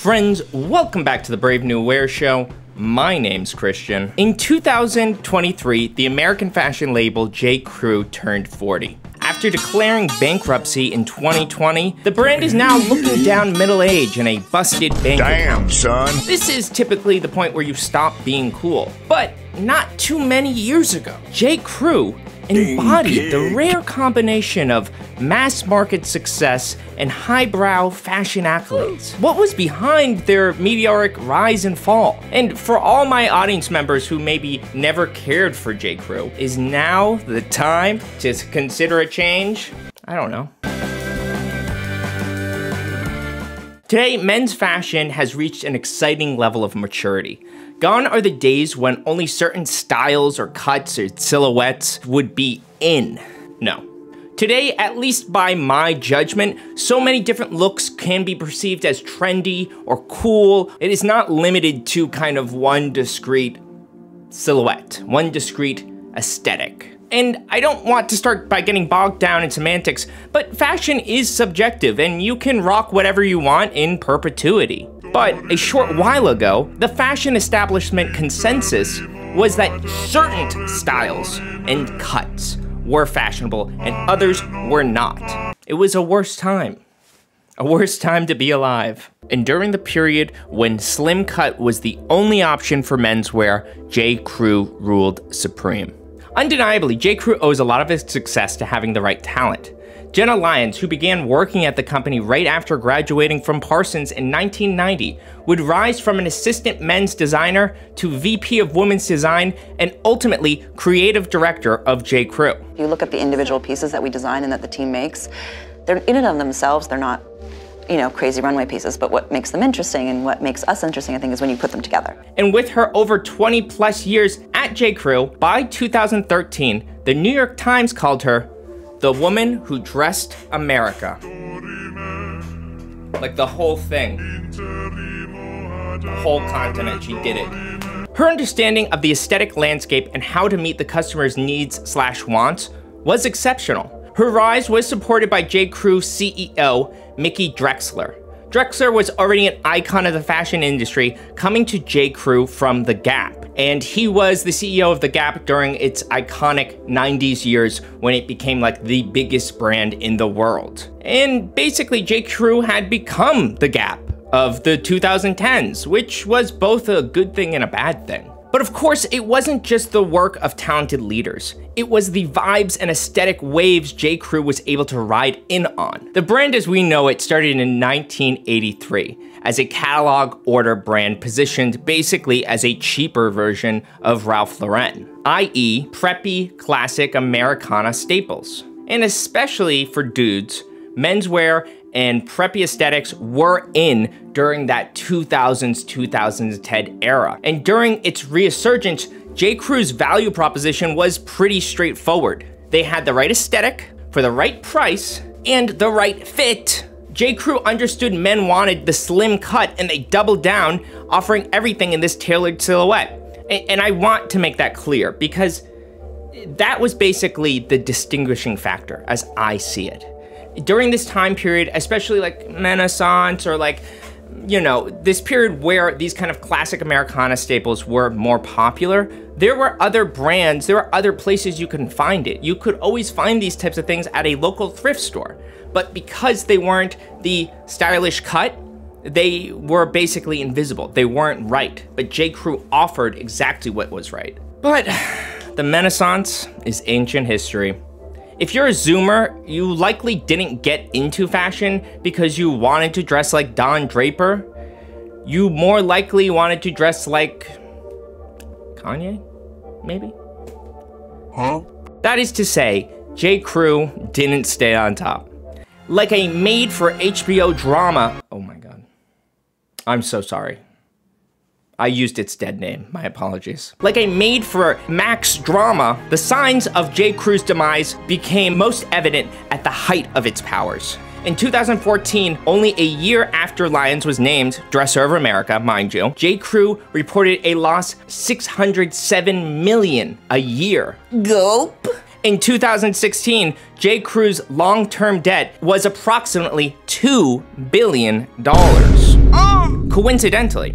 Friends, welcome back to the Brave New Wear Show. My name's Christian. In 2023, the American fashion label j.crew turned 40. After declaring bankruptcy in 2020, the brand is now looking down middle age in a busted bank account. Damn, son. This is typically the point where you stop being cool. But not too many years ago, j.crew embodied the rare combination of mass market success and highbrow fashion accolades. What was behind their meteoric rise and fall? And for all my audience members who maybe never cared for j.crew, is now the time to consider a change? I don't know. Today, men's fashion has reached an exciting level of maturity. Gone are the days when only certain styles or cuts or silhouettes would be in. No. Today, at least by my judgment, so many different looks can be perceived as trendy or cool. It is not limited to kind of one discrete silhouette, one discrete aesthetic. And I don't want to start by getting bogged down in semantics, but fashion is subjective and you can rock whatever you want in perpetuity. But a short while ago, the fashion establishment consensus was that certain styles and cuts were fashionable and others were not. It was a worse time. A worse time to be alive. And during the period when slim cut was the only option for menswear, j.crew ruled supreme. Undeniably, j.crew owes a lot of its success to having the right talent. Jenna Lyons, who began working at the company right after graduating from Parsons in 1990, would rise from an assistant men's designer to VP of women's design and ultimately creative director of j.crew. You look at the individual pieces that we design and that the team makes, they're in and of themselves, they're not, you know, crazy runway pieces, but what makes them interesting and what makes us interesting, I think, is when you put them together. And with her over 20 plus years at j.crew, by 2013, the New York Times called her the woman who dressed America. Like the whole thing. The whole continent, she did it. Her understanding of the aesthetic landscape and how to meet the customer's needs/wants was exceptional. Her rise was supported by j.crew CEO, Mickey Drexler. Drexler was already an icon of the fashion industry, coming to j.crew from The Gap. And he was the CEO of The Gap during its iconic 90s years when it became like the biggest brand in the world. And basically j.crew had become The Gap of the 2010s, which was both a good thing and a bad thing. But of course, it wasn't just the work of talented leaders. It was the vibes and aesthetic waves j.crew was able to ride in on. The brand as we know it started in 1983 as a catalog order brand positioned basically as a cheaper version of Ralph Lauren, i.e. preppy, classic Americana staples. And especially for dudes, menswear and preppy aesthetics were in during that 2010 era. And during its resurgence, j.crew's value proposition was pretty straightforward. They had the right aesthetic for the right price and the right fit. j.crew understood men wanted the slim cut and they doubled down, offering everything in this tailored silhouette. And I want to make that clear because that was basically the distinguishing factor as I see it. During this time period, especially like Renaissance or like, you know, this period where these kind of classic Americana staples were more popular, there were other brands, there were other places you can find it. You could always find these types of things at a local thrift store. But because they weren't the stylish cut, they were basically invisible. They weren't right. But j.crew offered exactly what was right. But the Renaissance is ancient history. If you're a Zoomer, you likely didn't get into fashion because you wanted to dress like Don Draper. You more likely wanted to dress like Kanye, maybe? Huh? That is to say, j.crew didn't stay on top. Like a made-for-HBO drama. Oh my God. I'm so sorry. I used its dead name, my apologies. Like a made-for-Max drama, the signs of j.crew's demise became most evident at the height of its powers. In 2014, only a year after Lyons was named Dresser of America, mind you, j.crew reported a loss $607 million a year. Gulp. In 2016, j.crew's long-term debt was approximately $2 billion. Coincidentally,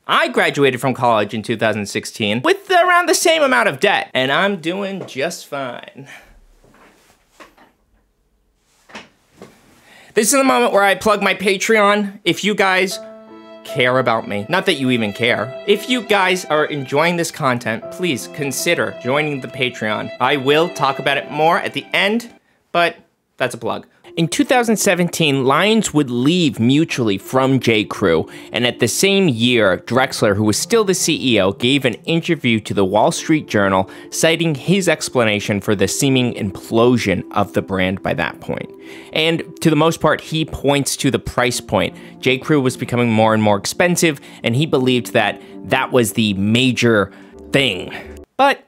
I graduated from college in 2016 with around the same amount of debt, and I'm doing just fine. This is the moment where I plug my Patreon. If you guys care about me, not that you even care, if you guys are enjoying this content, please consider joining the Patreon. I will talk about it more at the end, but that's a plug. In 2017, Lyons would leave mutually from j.crew, and at the same year, Drexler, who was still the CEO, gave an interview to the Wall Street Journal, citing his explanation for the seeming implosion of the brand by that point. And to the most part, he points to the price point. j.crew was becoming more and more expensive, and he believed that that was the major thing. But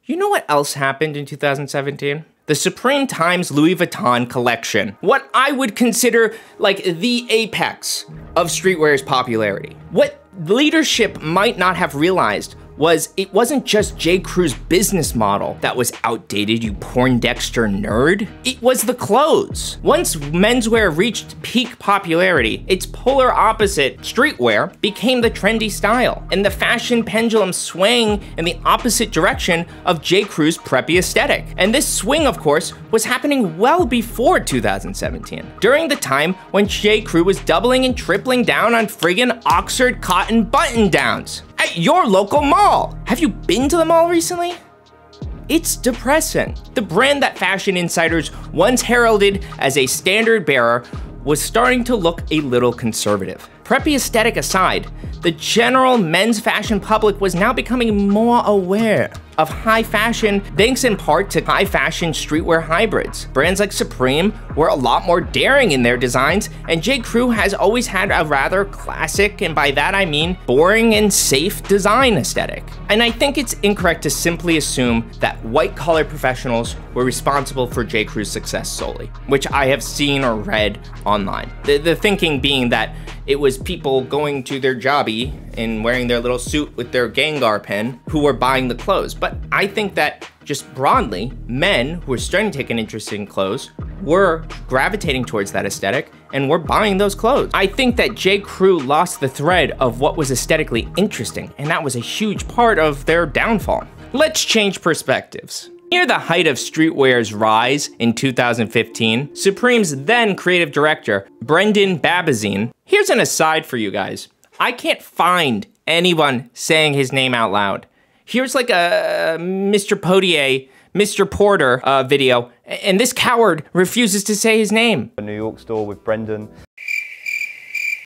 you know what else happened in 2017? The Supreme Times Louis Vuitton collection. What I would consider like the apex of streetwear's popularity. What leadership might not have realized was it wasn't just j.crew's business model that was outdated, you Poindexter nerd. It was the clothes. Once menswear reached peak popularity, its polar opposite, streetwear, became the trendy style, and the fashion pendulum swang in the opposite direction of j.crew's preppy aesthetic. And this swing, of course, was happening well before 2017, during the time when j.crew was doubling and tripling down on friggin' Oxford cotton button-downs at your local mall. Have you been to the mall recently? It's depressing. The brand that fashion insiders once heralded as a standard bearer was starting to look a little conservative. Preppy aesthetic aside, the general men's fashion public was now becoming more aware of high fashion, thanks in part to high fashion streetwear hybrids. Brands like Supreme were a lot more daring in their designs, and j.crew has always had a rather classic, and by that I mean boring and safe design aesthetic. And I think it's incorrect to simply assume that white-collar professionals were responsible for j.crew's success solely, which I have seen or read online. The thinking being that it was people going to their jobby and wearing their little suit with their Gengar pen who were buying the clothes. But I think that just broadly, men who were starting to take an interest in clothes were gravitating towards that aesthetic and were buying those clothes. I think that j.crew lost the thread of what was aesthetically interesting, and that was a huge part of their downfall. Let's change perspectives. Near the height of streetwear's rise in 2015, Supreme's then creative director, Brendon Babezien, here's an aside for you guys. I can't find anyone saying his name out loud. Here's like a Mr. Porter video, and this coward refuses to say his name. A New York store with Brendon.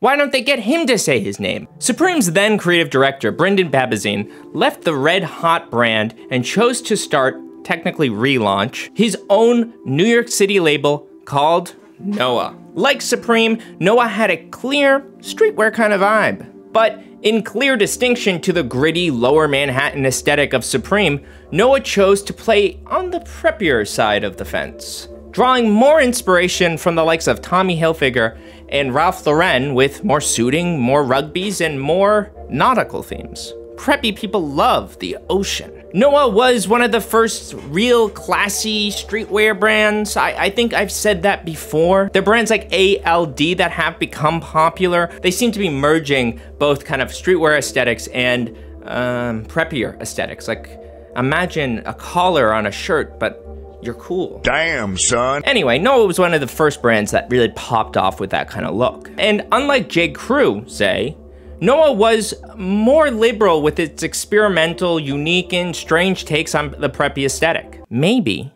Why don't they get him to say his name? Supreme's then creative director, Brendon Babezien, left the red hot brand and chose to start, technically relaunch, his own New York City label called Noah. Like Supreme, Noah had a clear, streetwear kind of vibe. But in clear distinction to the gritty, lower Manhattan aesthetic of Supreme, Noah chose to play on the preppier side of the fence, drawing more inspiration from the likes of Tommy Hilfiger and Ralph Lauren with more suiting, more rugbies, and more nautical themes. Preppy people love the ocean. Noah was one of the first real classy streetwear brands. I think I've said that before. They're brands like ALD that have become popular. They seem to be merging both kind of streetwear aesthetics and preppier aesthetics. Like, imagine a collar on a shirt, but you're cool. Damn, son. Anyway, Noah was one of the first brands that really popped off with that kind of look. And unlike j.crew, say, Noah was more liberal with its experimental, unique, and strange takes on the preppy aesthetic. Maybe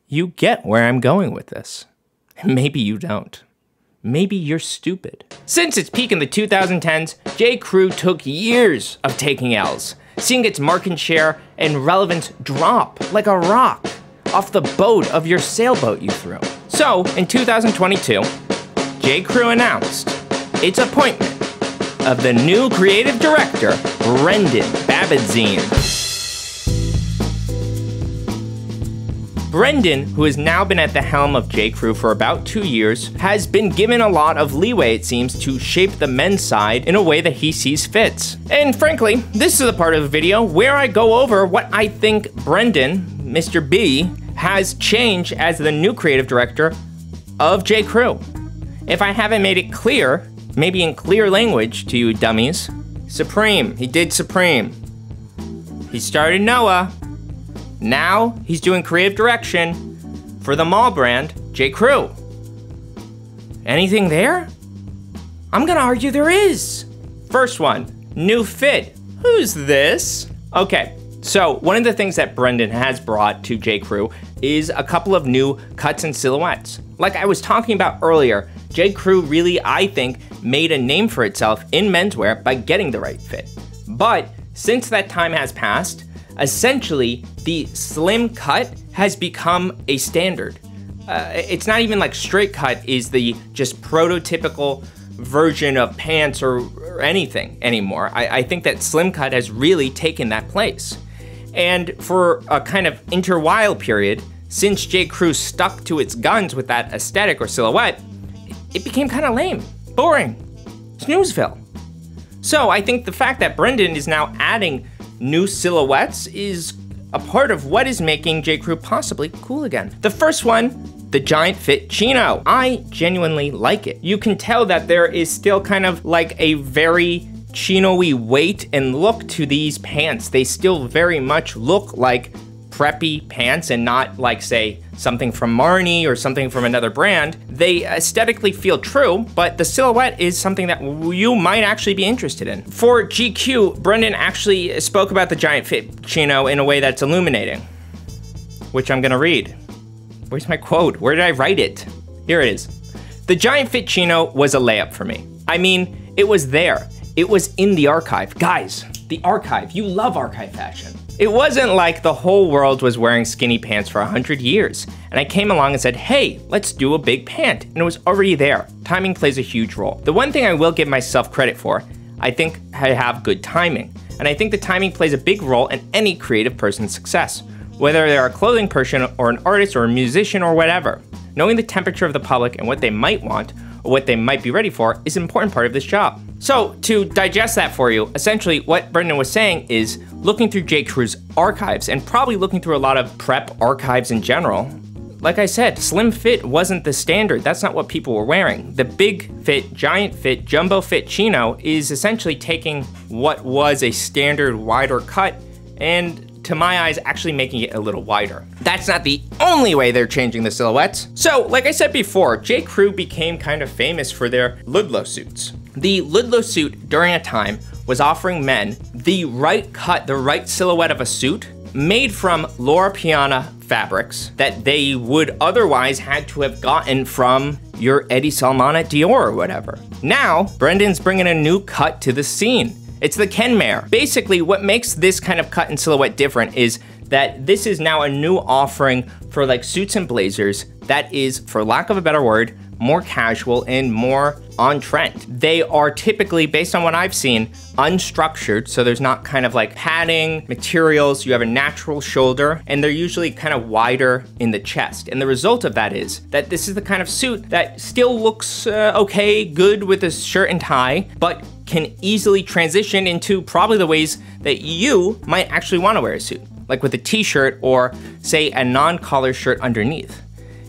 you get where I'm going with this. Maybe you don't. Maybe you're stupid. Since its peak in the 2010s, j.crew took years of taking L's, seeing its market share and relevance drop like a rock off the boat of your sailboat you threw. So, in 2022, j.crew announced its appointment of the new creative director, Brendon Babezien. Brendon, who has now been at the helm of j.crew for about 2 years, has been given a lot of leeway, it seems, to shape the men's side in a way that he sees fits. And frankly, this is the part of the video where I go over what I think Brendon, Mr. B, has changed as the new creative director of j.crew. If I haven't made it clear, maybe in clear language to you dummies. Supreme, he did Supreme. He started Noah. Now he's doing creative direction for the mall brand, j.crew. Anything there? I'm gonna argue there is. First one, new fit. Who's this? Okay, so one of the things that Brendon has brought to j.crew is a couple of new cuts and silhouettes. Like I was talking about earlier, j.crew really, I think, made a name for itself in menswear by getting the right fit. But since that time has passed, essentially the slim cut has become a standard. It's not even like straight cut is the just prototypical version of pants or anything anymore. I think that slim cut has really taken that place. And for a kind of interwhile period, since j.crew stuck to its guns with that aesthetic or silhouette, it became kind of lame, boring, snoozeville. So I think the fact that Brendon is now adding new silhouettes is a part of what is making j.crew possibly cool again. The first one, the giant fit chino. I genuinely like it. You can tell that there is still kind of like a very chino-y weight and look to these pants. They still very much look like preppy pants and not like, say, something from Marni or something from another brand. They aesthetically feel true, but the silhouette is something that you might actually be interested in. For GQ, Brendon actually spoke about the giant fit chino in a way that's illuminating, which I'm gonna read. Where's my quote? Where did I write it? Here it is. The giant fit chino was a layup for me. I mean, it was there. It was in the archive. Guys, the archive. You love archive fashion. It wasn't like the whole world was wearing skinny pants for 100 years, and I came along and said, hey, let's do a big pant, and it was already there. Timing plays a huge role. The one thing I will give myself credit for, I think I have good timing, and I think the timing plays a big role in any creative person's success, whether they're a clothing person or an artist or a musician or whatever. Knowing the temperature of the public and what they might want, or what they might be ready for, is an important part of this job. So to digest that for you, essentially what Brendon was saying is looking through j.crew's archives and probably looking through a lot of prep archives in general. Like I said, slim fit wasn't the standard. That's not what people were wearing. The big fit, giant fit, jumbo fit chino is essentially taking what was a standard wider cut and, to my eyes, actually making it a little wider. That's not the only way they're changing the silhouettes. So, like I said before, j.crew became kind of famous for their Ludlow suits. The Ludlow suit, during a time, was offering men the right cut, the right silhouette of a suit made from Loro Piana fabrics that they would otherwise had to have gotten from your Eddie Salmon at Dior or whatever. Now, Brendon's bringing a new cut to the scene. It's the Kenmare. Basically, what makes this kind of cut and silhouette different is that this is now a new offering for like suits and blazers that is, for lack of a better word, more casual and more on trend. They are typically, based on what I've seen, unstructured, so there's not kind of like padding, materials, you have a natural shoulder, and they're usually kind of wider in the chest. And the result of that is that this is the kind of suit that still looks okay, good with a shirt and tie, but can easily transition into probably the ways that you might actually want to wear a suit, like with a t-shirt or say a non-collar shirt underneath.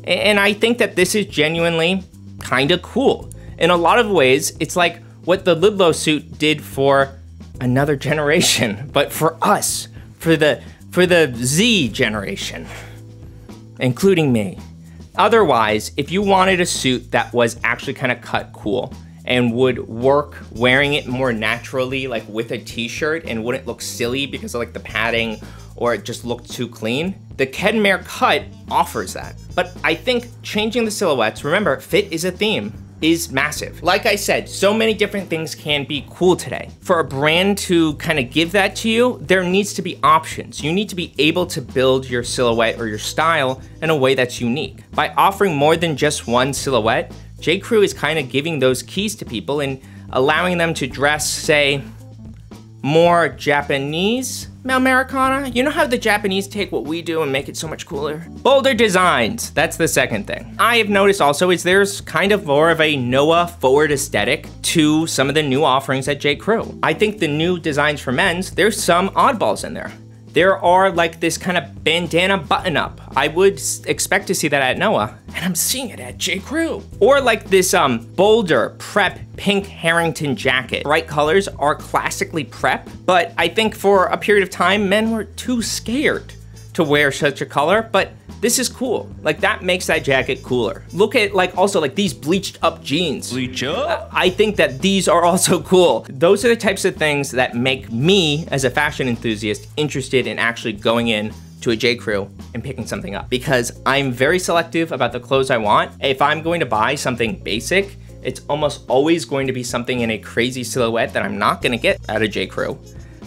And I think that this is genuinely kind of cool. In a lot of ways, it's like what the Ludlow suit did for another generation, but for us, for the Z generation, including me. Otherwise, if you wanted a suit that was actually kind of cut cool and would work wearing it more naturally, like with a t-shirt, and wouldn't look silly because of like the padding or it just looked too clean, the Kenmare cut offers that. But I think changing the silhouettes, remember, fit is a theme, is massive. Like I said, so many different things can be cool today. For a brand to kind of give that to you, there needs to be options. You need to be able to build your silhouette or your style in a way that's unique. By offering more than just one silhouette, j.crew is kind of giving those keys to people and allowing them to dress, say, more Japanese Americana. You know how the Japanese take what we do and make it so much cooler? Bolder designs, that's the second thing. I have noticed also is there's kind of more of a Noah forward aesthetic to some of the new offerings at j.crew. I think the new designs for men's, there's some oddballs in there. There are like this kind of bandana button up. I would expect to see that at Noah, and I'm seeing it at j.crew. Or like this Boulder Prep pink Harrington jacket. Bright colors are classically prep, but I think for a period of time, men were too scared to wear such a color, but this is cool. Like that makes that jacket cooler. Look at like also like these bleached up jeans. Bleach up? I think that these are also cool. Those are the types of things that make me as a fashion enthusiast interested in actually going in to a j.crew and picking something up, because I'm very selective about the clothes I want. If I'm going to buy something basic, it's almost always going to be something in a crazy silhouette that I'm not gonna get at a j.crew.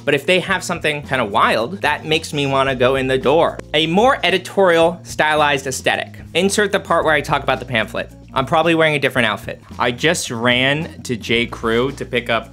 But if they have something kind of wild, that makes me wanna go in the door. A more editorial, stylized aesthetic. Insert the part where I talk about the pamphlet. I'm probably wearing a different outfit. I just ran to j.crew to pick up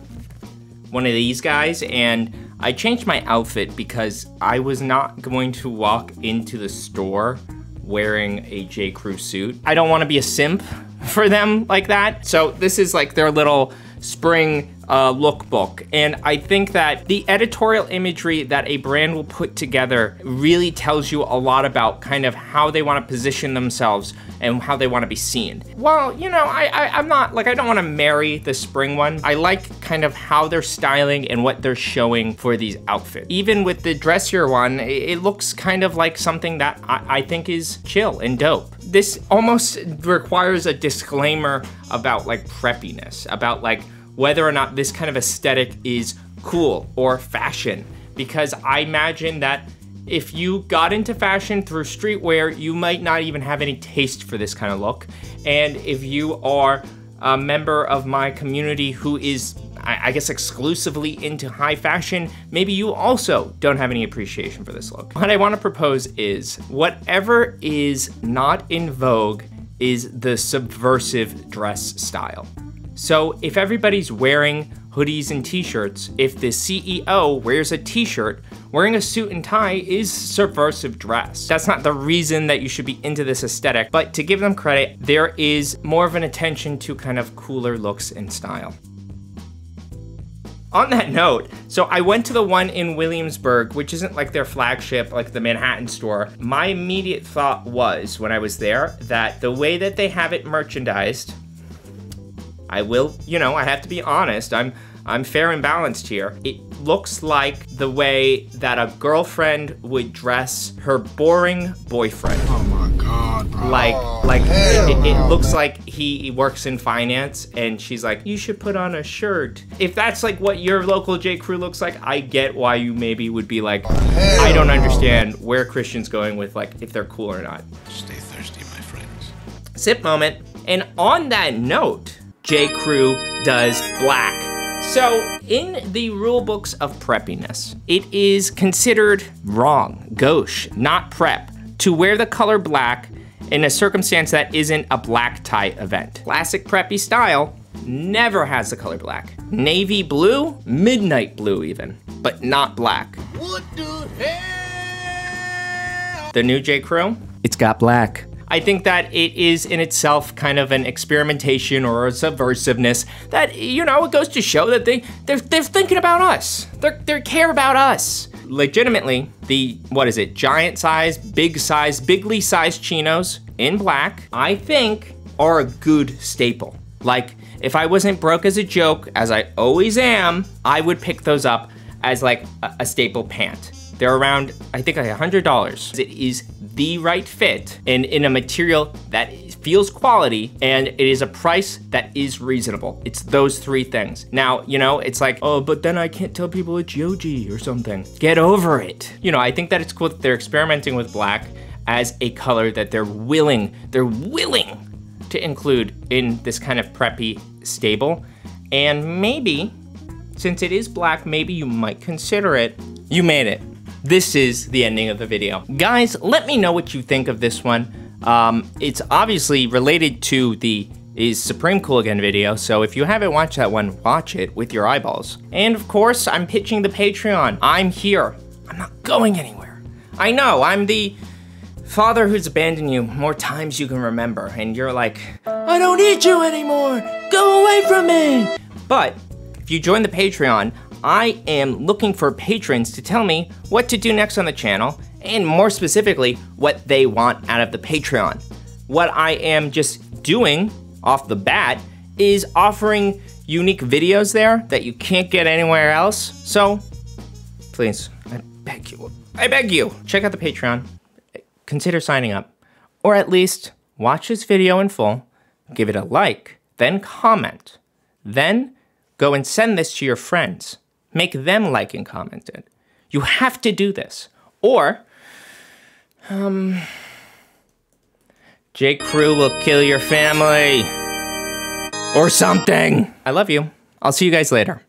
one of these guys, and I changed my outfit because I was not going to walk into the store wearing a j.crew suit. I don't wanna be a simp for them like that. So this is like their little spring lookbook. And I think that the editorial imagery that a brand will put together really tells you a lot about kind of how they want to position themselves and how they want to be seen. Well, you know, I'm not, like, I don't want to marry the spring one. I like kind of how they're styling and what they're showing for these outfits. Even with the dressier one, it looks kind of like something that I think is chill and dope. This almost requires a disclaimer about like preppiness, about like whether or not this kind of aesthetic is cool or fashion. Because I imagine that if you got into fashion through streetwear, you might not even have any taste for this kind of look. And if you are a member of my community who is, I guess, exclusively into high fashion, maybe you also don't have any appreciation for this look. What I want to propose is whatever is not in vogue is the subversive dress style. So if everybody's wearing hoodies and t-shirts, if the CEO wears a t-shirt, wearing a suit and tie is subversive dress. That's not the reason that you should be into this aesthetic, but to give them credit, there is more of an attention to kind of cooler looks and style. On that note, so I went to the one in Williamsburg, which isn't like their flagship, like the Manhattan store. My immediate thought was, when I was there, that the way that they have it merchandised, I will, you know, I have to be honest, I'm fair and balanced here. It looks like the way that a girlfriend would dress her boring boyfriend. Oh my God, bro. Like it looks like he works in finance and she's like, you should put on a shirt. If that's like what your local j.crew looks like, I get why you maybe would be like, I don't understand where Christian's going with like, if they're cool or not. Stay thirsty, my friends. Sip moment. And on that note, j.crew does black. So in the rule books of preppiness, it is considered wrong, gauche, not prep, to wear the color black in a circumstance that isn't a black tie event. Classic preppy style never has the color black. Navy blue, midnight blue even, but not black. What the hell? The new j.crew, it's got black. I think that it is in itself kind of an experimentation or a subversiveness that, you know, it goes to show that they're thinking about us. They care about us. Legitimately, the, what is it, giant size, bigly sized chinos in black, I think are a good staple. Like, if I wasn't broke as a joke, as I always am, I would pick those up as like a staple pant. They're around, I think, like $100. It is the right fit and in a material that feels quality, and it is a price that is reasonable. It's those three things. Now, you know, it's like, oh, but then I can't tell people it's Yoji or something. Get over it. You know, I think that it's cool that they're experimenting with black as a color that they're willing to include in this kind of preppy stable. And maybe, since it is black, maybe you might consider it. You made it. This is the ending of the video. Guys, let me know what you think of this one. It's obviously related to the Is Supreme Cool Again video, so if you haven't watched that one, watch it with your eyeballs. And of course, I'm pitching the Patreon. I'm here. I'm not going anywhere. I know, I'm the father who's abandoned you more times you can remember, and you're like, I don't need you anymore. Go away from me. But if you join the Patreon, I am looking for patrons to tell me what to do next on the channel, and more specifically, what they want out of the Patreon. What I am just doing off the bat is offering unique videos there that you can't get anywhere else. So please, I beg you, check out the Patreon, consider signing up, or at least watch this video in full, give it a like, then comment, then go and send this to your friends. Make them like and comment it. You have to do this. Or, j.crew will kill your family. Or something. I love you. I'll see you guys later.